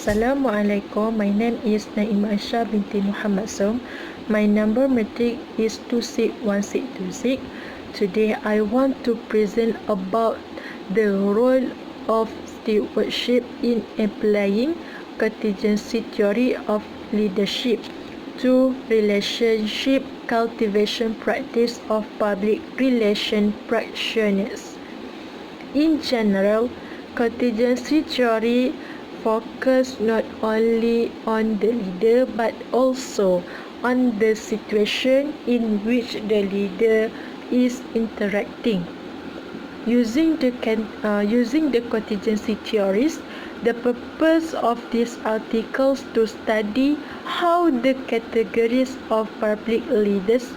Assalamualaikum. My name is Naima Aisyah binti Muhammad Som. My number matric is 261626. Today I want to present about the role of stewardship in applying contingency theory of leadership to relationship cultivation practice of public relation practioners. In general, contingency theory focus not only on the leader but also on the situation in which the leader is interacting. Using the contingency theories, the purpose of these articles to study how the categories of public leaders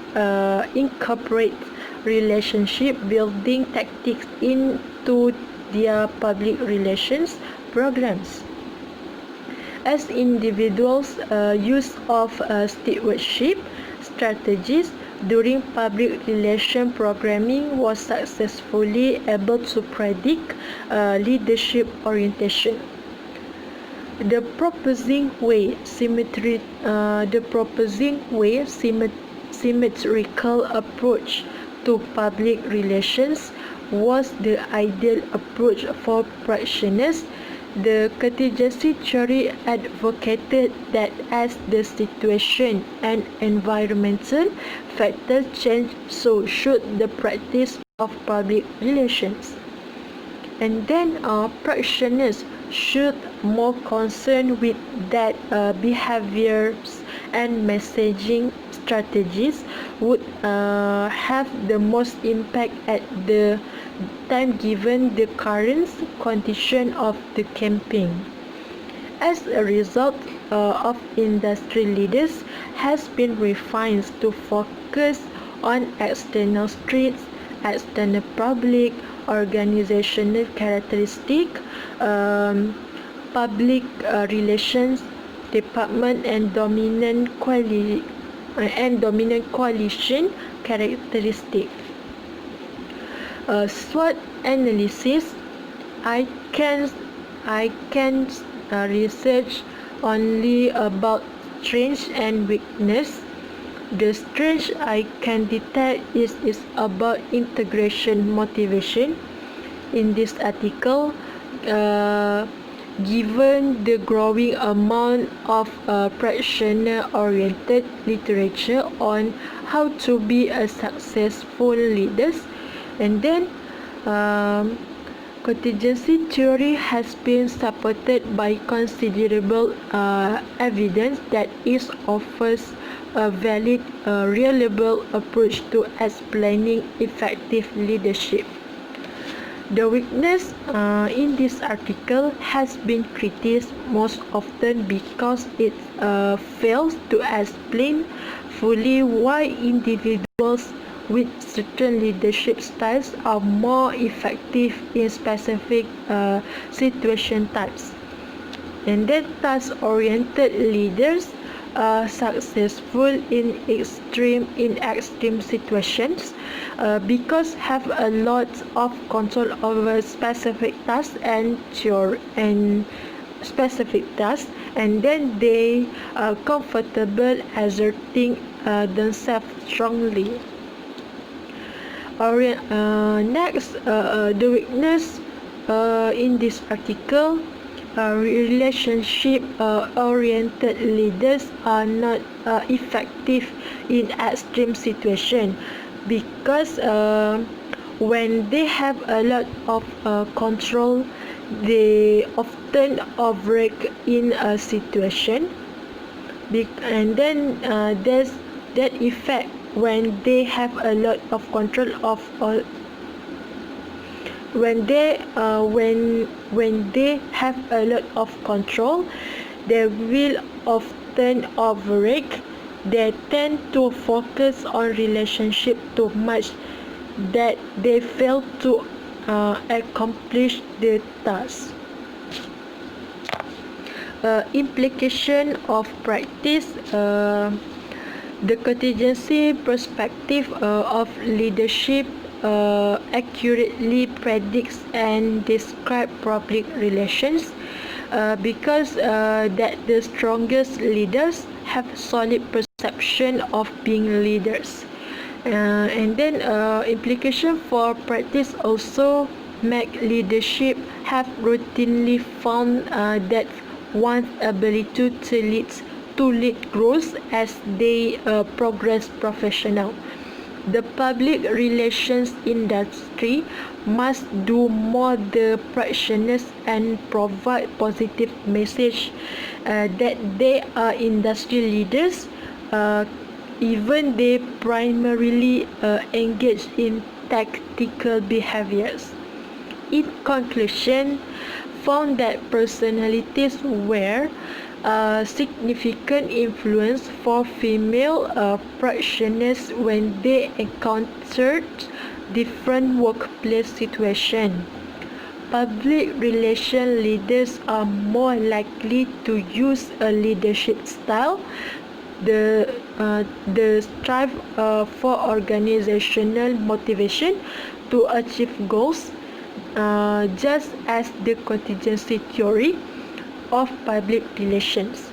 incorporate relationship building tactics into their public relations programs. As individuals, use of stewardship strategies during public relation programming was successfully able to predict leadership orientation. The proposing way symmetrical approach to public relations was the ideal approach for practitioners. The contingency theory advocated that as the situation and environmental factors change, so should the practice of public relations. And then practitioners should more concerned with that behaviors and messaging strategies would have the most impact at the time given the current condition of the campaign. As a result of industry leaders has been refined to focus on external traits, external public, organizational characteristic, public relations department and dominant coalition characteristic. SWOT analysis, I can research only about strengths and weakness. The strength I can detect is about integration motivation. In this article, given the growing amount of practitioner-oriented literature on how to be a successful leader, and then contingency theory has been supported by considerable evidence that it offers a valid, reliable approach to explaining effective leadership. The weakness in this article has been criticized most often because it fails to explain fully why individuals with certain leadership styles are more effective in specific situation types. And then task-oriented leaders are successful in extreme situations because have a lot of control over specific tasks and and then they are comfortable asserting themselves strongly. Next, the weakness in this article, relationship oriented leaders are not effective in extreme situation because when they have a lot of control, they often overreact in a situation, and then there's that effect. When they have a lot of control of when they have a lot of control, they will often overreact. They tend to focus on relationship too much that they fail to accomplish the task. Implication of practice. The contingency perspective of leadership accurately predicts and describes public relations because that the strongest leaders have solid perception of being leaders. And then implication for practice also make leadership have routinely found that one's ability to lead grows as they progress professional. The public relations industry must do more the practioners and provide positive message that they are industry leaders, even they primarily engage in tactical behaviors. In conclusion, found that personalities were significant influence for female practitioners when they encountered different workplace situations. Public relation leaders are more likely to use a leadership style the strive for organizational motivation to achieve goals, just as the contingency theory of public relations.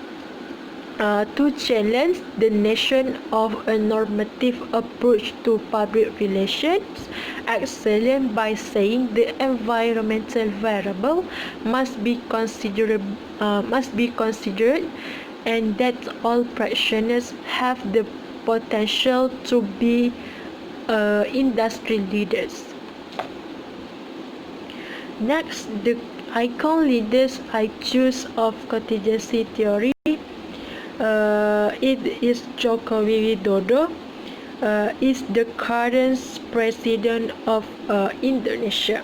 To challenge the notion of a normative approach to public relations, excellent by saying the environmental variable must be considered, and that all practitioners have the potential to be industry leaders. Next, the icon leaders I choose of contingency theory. It is Joko Widodo, is the current president of Indonesia.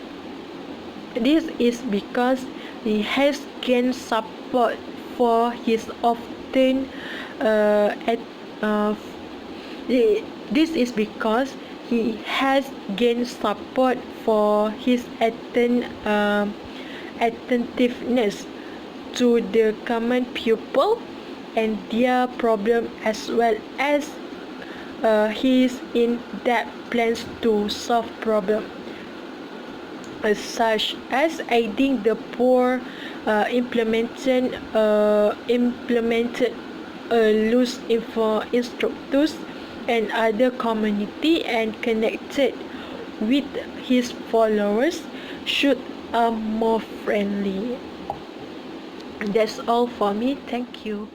This is because he has gained support for his often this is because he has gained support for his attentiveness to the common people and their problem, as well as his in-depth plans to solve problems, such as aiding the poor, implemented loose instructors and other community, and connected with his followers should are more friendly. That's all for me. Thank you.